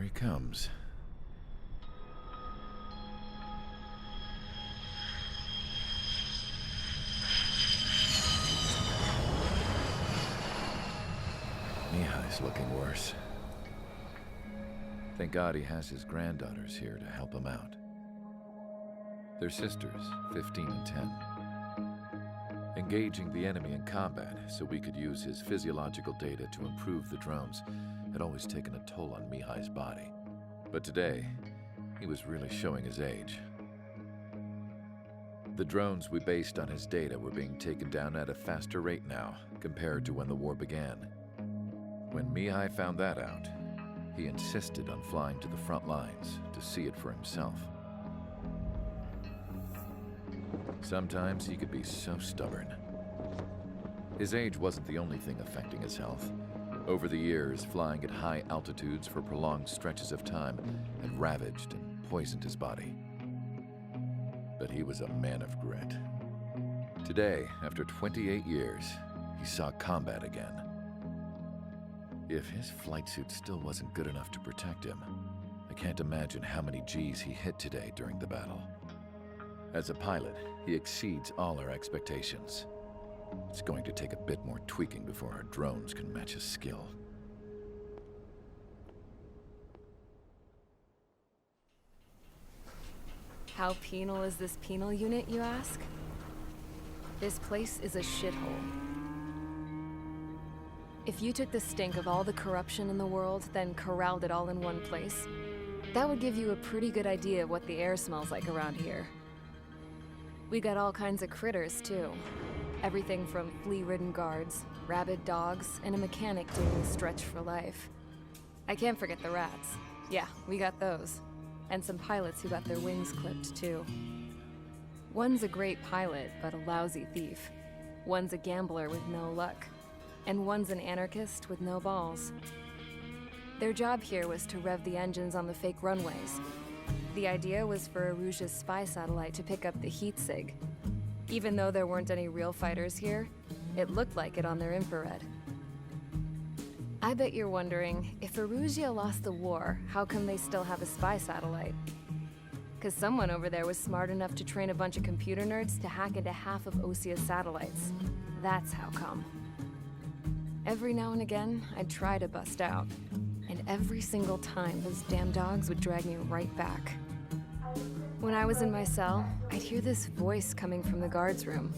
he comes. Mihai's looking worse. Thank God he has his granddaughters here to help him out. They're sisters, 15 and 10. Engaging the enemy in combat so we could use his physiological data to improve the drones had always taken a toll on Mihai's body. But today, he was really showing his age. The drones we based on his data were being taken down at a faster rate now compared to when the war began. When Mihai found that out, he insisted on flying to the front lines to see it for himself. Sometimes he could be so stubborn. His age wasn't the only thing affecting his health. Over the years, flying at high altitudes for prolonged stretches of time had ravaged and poisoned his body. But he was a man of grit. Today, after 28 years, he saw combat again. If his flight suit still wasn't good enough to protect him, I can't imagine how many Gs he hit today during the battle. As a pilot, he exceeds all our expectations. It's going to take a bit more tweaking before our drones can match his skill. How penal is this penal unit, you ask? This place is a shithole. If you took the stink of all the corruption in the world, then corralled it all in one place, that would give you a pretty good idea of what the air smells like around here. We got all kinds of critters, too. Everything from flea-ridden guards, rabid dogs, and a mechanic doing the stretch for life. I can't forget the rats. Yeah, we got those. And some pilots who got their wings clipped, too. One's a great pilot, but a lousy thief. One's a gambler with no luck. And one's an anarchist with no balls. Their job here was to rev the engines on the fake runways. The idea was for Erusia's spy satellite to pick up the heat sig. Even though there weren't any real fighters here, it looked like it on their infrared. I bet you're wondering, if Erusia lost the war, how come they still have a spy satellite? 'Cause someone over there was smart enough to train a bunch of computer nerds to hack into half of Osia's satellites. That's how come. Every now and again, I'd try to bust out. And every single time, those damn dogs would drag me right back. When I was in my cell, I'd hear this voice coming from the guards room.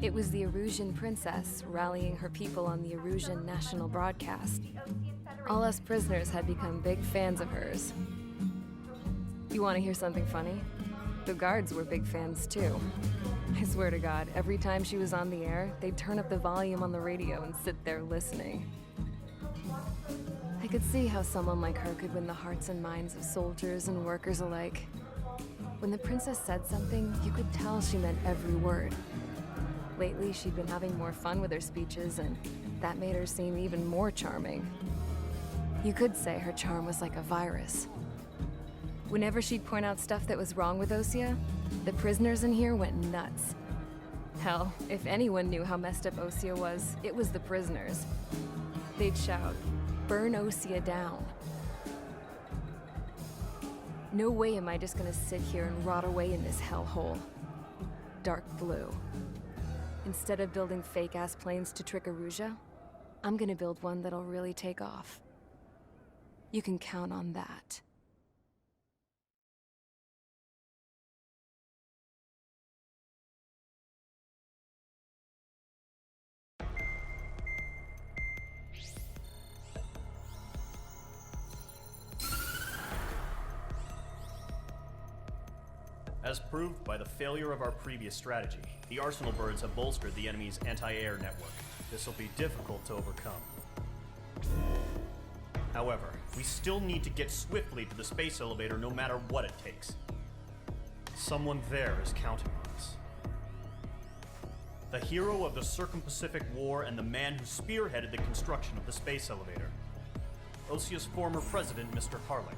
It was the Erusian princess rallying her people on the Erusian national broadcast. All us prisoners had become big fans of hers. You want to hear something funny? The guards were big fans too. I swear to God, every time she was on the air, they'd turn up the volume on the radio and sit there listening. I could see how someone like her could win the hearts and minds of soldiers and workers alike. When the princess said something, you could tell she meant every word. Lately, she'd been having more fun with her speeches, and that made her seem even more charming. You could say her charm was like a virus. Whenever she'd point out stuff that was wrong with Osia, the prisoners in here went nuts. Hell, if anyone knew how messed up Osia was, it was the prisoners. They'd shout, "Burn Osia down." No way am I just gonna sit here and rot away in this hellhole. Dark blue. Instead of building fake-ass planes to trick Erusia, I'm gonna build one that'll really take off. You can count on that. As proved by the failure of our previous strategy, the Arsenal birds have bolstered the enemy's anti-air network. This will be difficult to overcome. However, we still need to get swiftly to the space elevator no matter what it takes. Someone there is counting on us. The hero of the Circum-Pacific War and the man who spearheaded the construction of the space elevator. Osia's former president, Mr. Harling.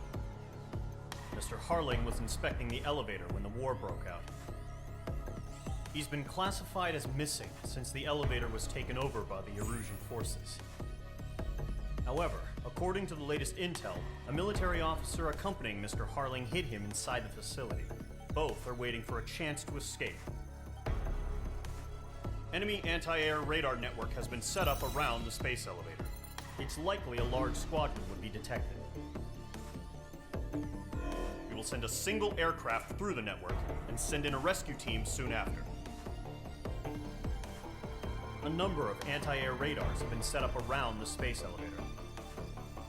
Mr. Harling was inspecting the elevator when the war broke out. He's been classified as missing since the elevator was taken over by the Erusian forces. However, According to the latest intel, a military officer accompanying Mr. Harling hid him inside the facility. Both are waiting for a chance to escape. Enemy anti-air radar network has been set up around the space elevator. It's likely a large squadron would be detected. We will send a single aircraft through the network and send in a rescue team soon after. A number of anti-air radars have been set up around the space elevator.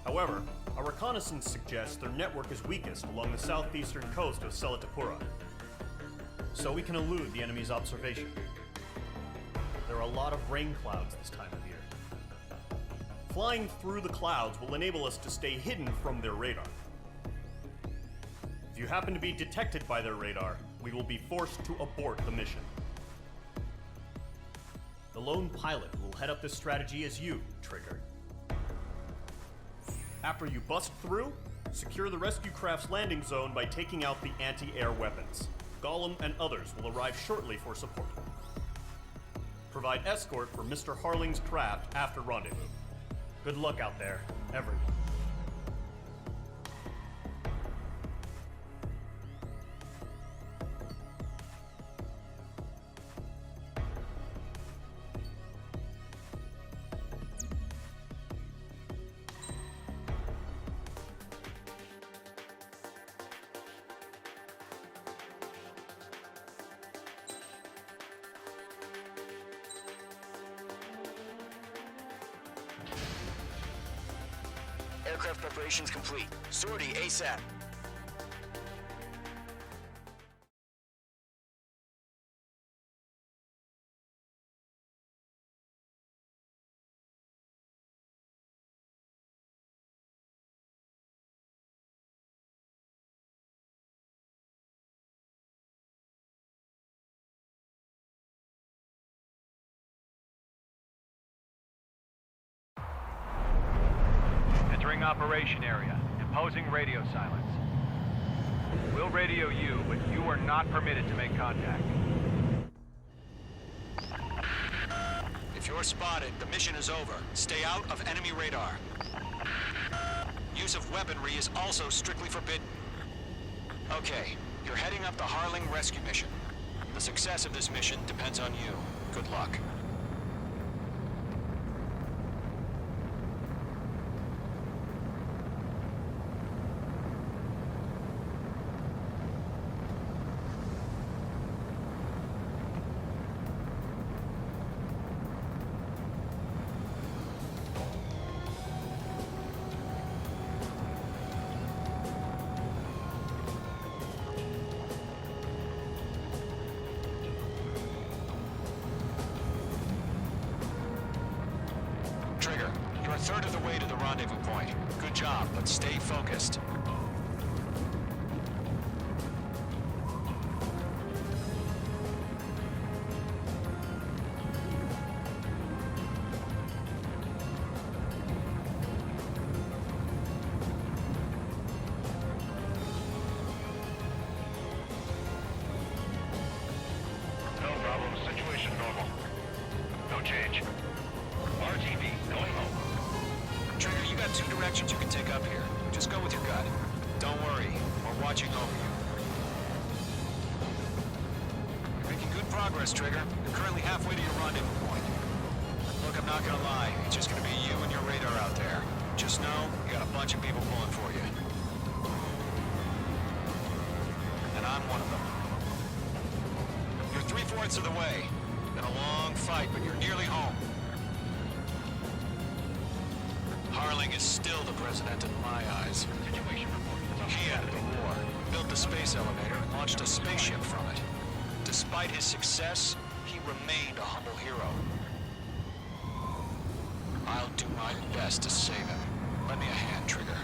However, our reconnaissance suggests their network is weakest along the southeastern coast of Selatapura, so we can elude the enemy's observation. There are a lot of rain clouds this time of year. Flying through the clouds will enable us to stay hidden from their radar. If you happen to be detected by their radar, we will be forced to abort the mission. The lone pilot will head up this strategy as you, Trigger. After you bust through, secure the rescue craft's landing zone by taking out the anti-air weapons. Gollum and others will arrive shortly for support. Provide escort for Mr. Harling's craft after rendezvous. Good luck out there, everyone. Aircraft preparations complete. Sortie ASAP. Entering operation area. Imposing radio silence. We'll radio you, but you are not permitted to make contact. If you're spotted, the mission is over. Stay out of enemy radar. Use of weaponry is also strictly forbidden. Okay, you're heading up the Harling rescue mission. The success of this mission depends on you. Good luck. Trigger, you're a third of the way to the rendezvous point. Good job, but stay focused. No problem. Situation normal. No change. RTV, going home. Trigger, you got two directions you can take up here. Just go with your gut. Don't worry, we're watching over you. You're making good progress, Trigger. You're currently halfway to your rendezvous point. Look, I'm not gonna lie. It's just gonna be you and your radar out there. Just know, you got a bunch of people pulling for you. And I'm one of them. You're 3/4 of the way. Been a long fight, but you're nearly home. Harling is still the president in my eyes. Situation report. He ended the war, built the space elevator, and launched a spaceship from it. Despite his success, he remained a humble hero. I'll do my best to save him. Lend me a hand, Trigger.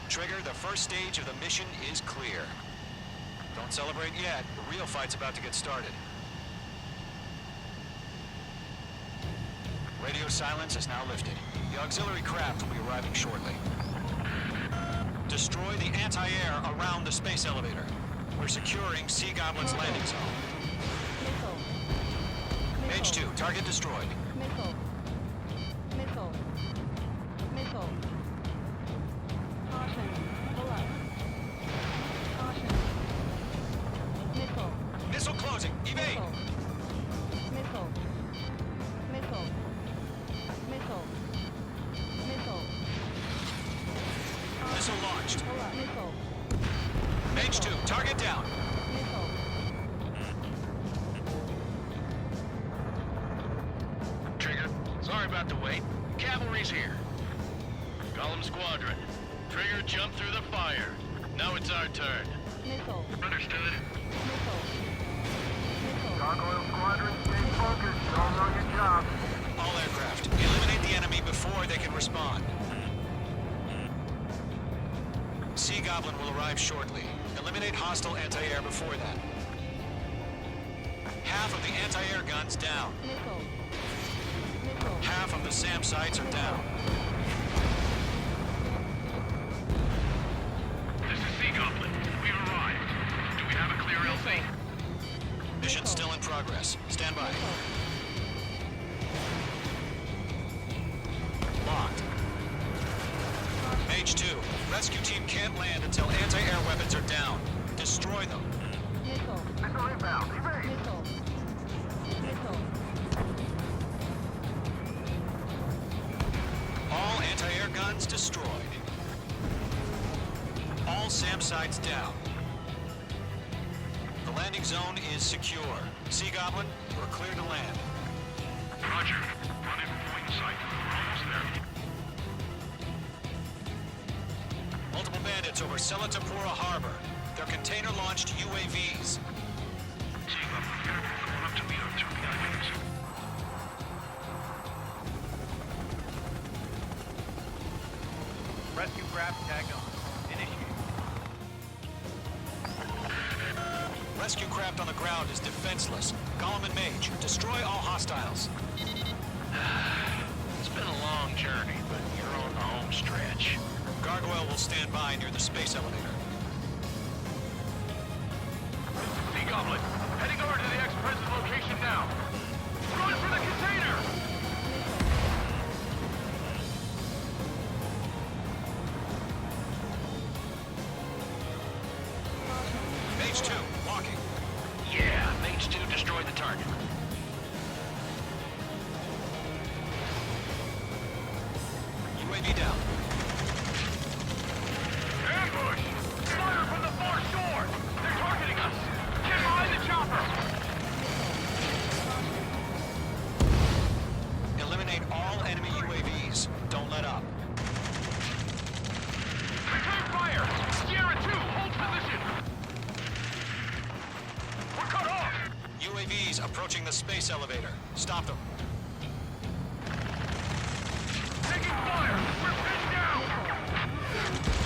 Trigger, the first stage of the mission is clear. Don't celebrate yet. The real fight's about to get started. Radio silence is now lifted. The auxiliary craft will be arriving shortly. Destroy the anti-air around the space elevator. We're securing Sea Goblin's landing zone. Major Mage 2, target destroyed. Missile. Missile. Missile. Caution. Pull up. Caution. Missile. Missile closing. Evade. Missile. Missile. Missile. Missile. Missile launched. Pull up. Missile. Mage 2, target down. Missile. Trigger, sorry about the wait. Cavalry's here. Golem Squadron. Trigger jumped through the fire. Now it's our turn. Missile. Understood. Missile. Missile. Gargoyle Squadron, stay focused. Y'all know your job. All aircraft, eliminate the enemy before they can respond. Sea Goblin will arrive shortly. Eliminate hostile anti-air before that. Half of the anti-air guns down. Missile. Missile. Half of the SAM sites are down. This is Sea Goblin. We've arrived. Do we have a clear LC? Mission still in progress. Stand by. Locked. Mage 2, rescue team can't land until anti-air weapons are down. Destroy them. Missile. Missile inbound. Evade. Missile. Missile. All anti-air guns destroyed. All SAM sites down. The landing zone is secure. Sea Goblin, we're clear to land. Roger. Running point sight. We're almost there. Multiple bandits over Selatapura Harbor. They're container-launched UAVs. Sea Goblin, careful. Going up to meet our two guys. Rescue craft tagged on. Initiate. Rescue craft on the ground is defenseless. Golem and Mage, destroy all hostiles. It's been a long journey, but you're on the home stretch. Gargoyle will stand by near the space elevator. Sea Goblin, heading over to the ex-present location now. Run for the container! Mage 2, walking. Yeah, Mage 2 destroyed the target. UAV down. Ambush! Fire from the far shore! They're targeting us! Get behind the chopper! Eliminate all enemy UAVs. Don't let up. Return fire! Sierra 2, hold position! We're cut off! UAVs approaching the space elevator. Stop them. Taking fire! We're pinned down!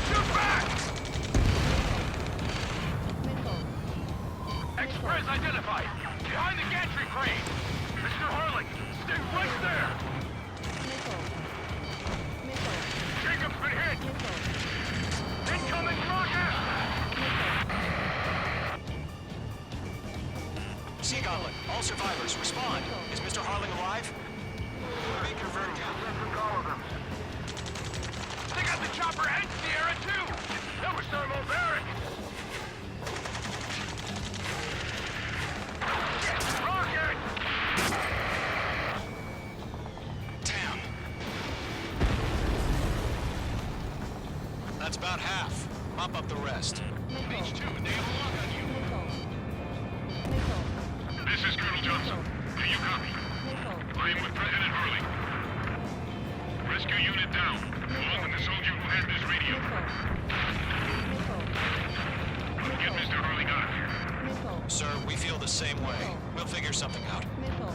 Shoot back! Missile. Express identified! Behind the gantry crane! Mr. Harling, stay right there! Missile. Missile. Jacob's been hit! Missile. Incoming rocket! Sea Goblin, all survivors, respond. Is Mr. Harling alive? Be confirmed. They got the chopper and Sierra too! That was thermobaric! Rocket! Damn. That's about half. Mop up the rest. Mage 2, they have a lock on you! Missile. Missile. This is Colonel Johnson. Do you copy? Missile. I am with President Hurley. Rescue unit down, along with the soldier who has this radio. Missile. Get Mr. Hurley out of here. Missile. Sir, we feel the same way. We'll figure something out. Missile.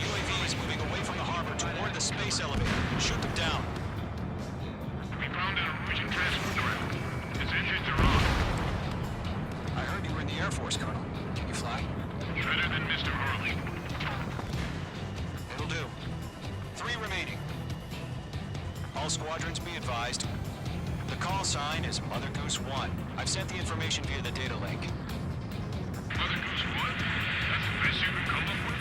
UAVs moving away from the harbor toward the space elevator. Shoot them down. We found an Norwegian transport around. Its engines are on. I heard you were in the Air Force, Colonel. Can you fly? Better than Mr. Hurley. It'll do. 3 remaining. All squadrons be advised. The call sign is Mother Goose 1. I've sent the information via the data link. Mother Goose 1? That's the best you can come up with?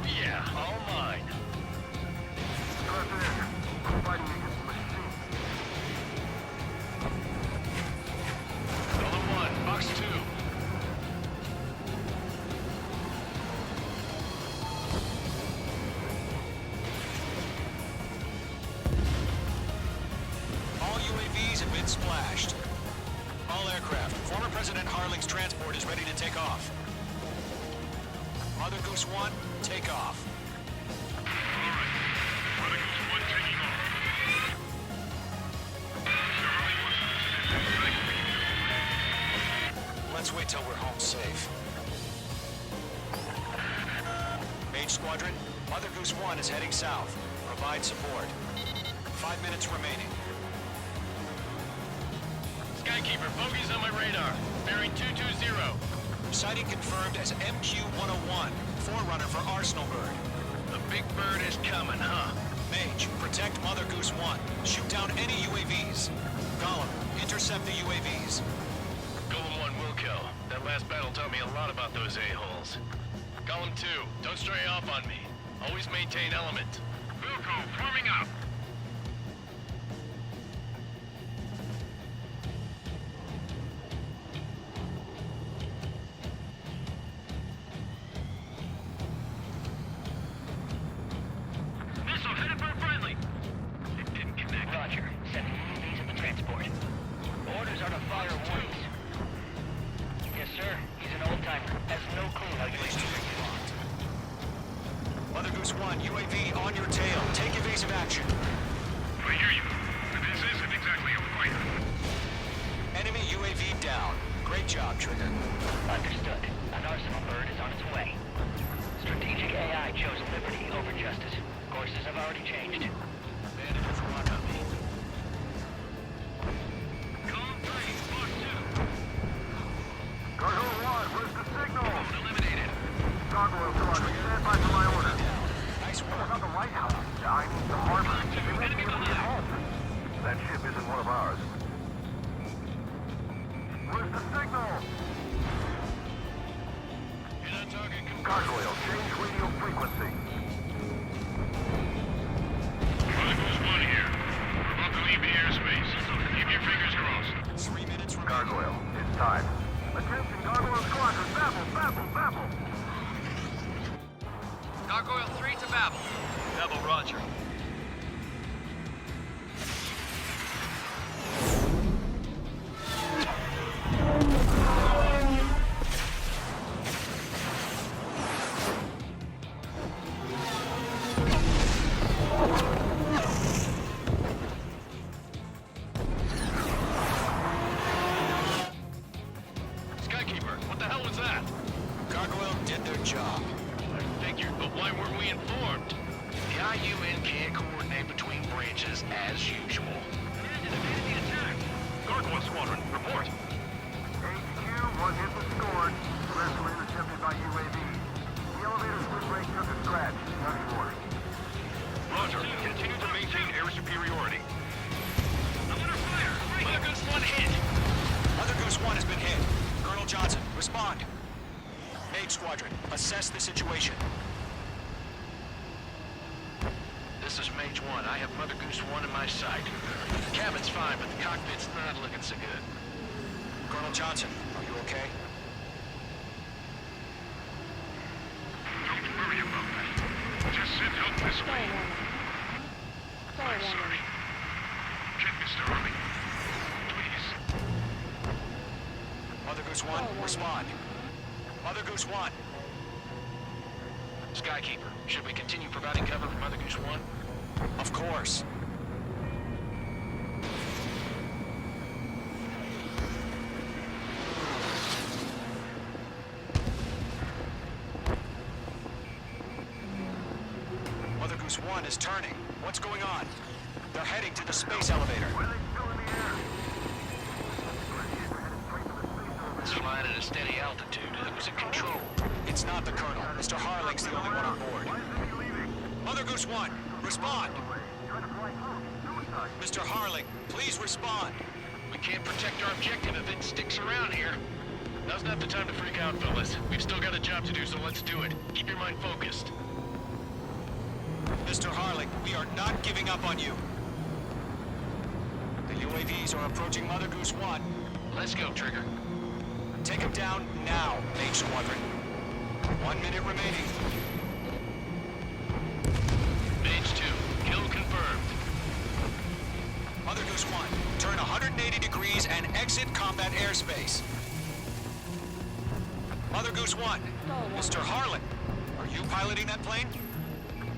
Yeah, all mine. Golem 1, box 2. All UAVs have been splashed. All aircraft, former President Harling's transport is ready to take off. Mother Goose 1, take off. Let's wait till we're home safe. Mage Squadron, Mother Goose 1 is heading south. Provide support. 5 minutes remaining. Skykeeper, bogeys on my radar. Bearing 220. Sighting confirmed as MQ-101, forerunner for Arsenal Bird. The big bird is coming, huh? Mage, protect Mother Goose 1. Shoot down any UAVs. Gollum, intercept the UAVs. Golem 1 will kill. That last battle taught me a lot about those a-holes. Golem 2, don't stray off on me. Always maintain element. Wilco, forming up. Missile headed for a friendly. It didn't connect. Roger. Sending UAVs at the transport. Orders are to fire once. Yes, sir. He's an old-timer. Has no clue how UAVs are used. Mother Goose 1, UAV on your tail. Take evasive action. I hear you. This isn't exactly a fighter. Enemy UAV down. Great job, Trigger. Understood. An Arsenal Bird is on its way. Strategic AI chose liberty over justice. Courses have already changed. Bandages run on me. Golem 3, box 2. Gargoyle 1, where's the signal? Eliminated. Gargoyle Squadron, stand by for my order. Nice Oh, work. not the lighthouse. I mean the harbor. They won't be able to get home. That ship isn't one of ours. Where's the signal? You're not talking. Gargoyle, change radio frequency. Mother Goose 1 here. We're about to leave the airspace. Keep your fingers crossed. 3 minutes remaining. Gargoyle, it's time. Attention, Gargoyle Squadron, babble. Gargoyle 3 to Babel. Babel, roger. Skykeeper, what the hell was that? Gargoyle did their job. I figured, but why weren't we informed? The IUN can't coordinate between branches as usual. Gargoyle Squadron, report. HQ, one hit was scored. The rest were intercepted by UAV. The elevator swing brake took a scratch. None more. Roger. Continue to maintain air superiority. I'm under fire! Mother Goose 1 hit! Mother Goose 1 has been hit. Colonel Johnson, respond. Mage Squadron, assess the situation. This is Mage 1. I have Mother Goose 1 in my sight. The cabin's fine, but the cockpit's not looking so good. Colonel Johnson, are you okay? Don't worry about that. Just send help this Star way. warning. Star I'm sorry. warning. Get Mr. Harley. Please. Mother Goose 1, respond. Mother Goose 1. Skykeeper, should we continue providing cover for Mother Goose 1? Of course. Mother Goose 1 is turning. What's going on? They're heading to the space elevator. Why are they still in the air? It's flying at a steady altitude. Who's in control? It's not the Colonel. Mr. Harling's the only one on board. Why is he leaving? Mother Goose 1, respond! Trying to fly through. Suicide. Mr. Harling, please respond! We can't protect our objective if it sticks around here. Now's not the time to freak out, fellas. We've still got a job to do, so let's do it. Keep your mind focused. Mr. Harling, we are not giving up on you. The UAVs are approaching Mother Goose 1. Let's go, Trigger. Take them down now, Mage Squadron. 1 minute remaining. Mage 2, kill confirmed. Mother Goose 1, turn 180 degrees and exit combat airspace. Mother Goose 1, Mr. Harlan, are you piloting that plane?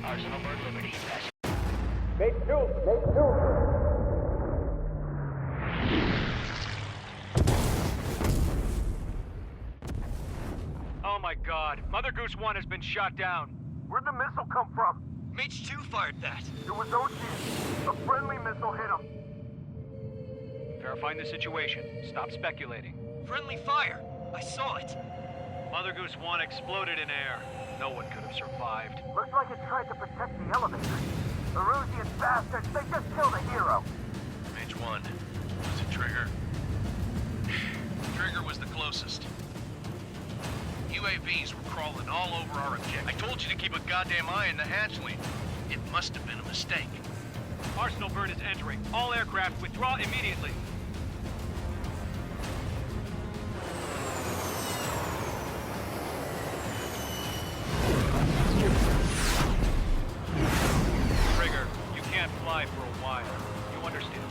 Arsenal Bird Liberty. Oh my god, Mother Goose 1 has been shot down. Where'd the missile come from? Mage 2 fired that. It was OG. A friendly missile hit him. Verifying the situation. Stop speculating. Friendly fire. I saw it. Mother Goose 1 exploded in air. No one could have survived. Looks like it tried to protect the elevator. The Erusian bastards, they just killed a hero. Mage 1, was it Trigger? Trigger was the closest. UAVs were crawling all over our objective. I told you to keep a goddamn eye on the hatchling. It must have been a mistake. Arsenal Bird is entering. All aircraft withdraw immediately. Trigger, you can't fly for a while. You understand?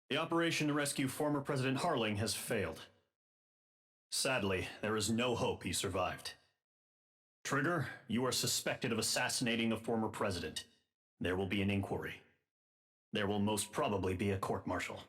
The operation to rescue former President Harling has failed. Sadly, there is no hope he survived. Trigger, you are suspected of assassinating the former president. There will be an inquiry. There will most probably be a court-martial.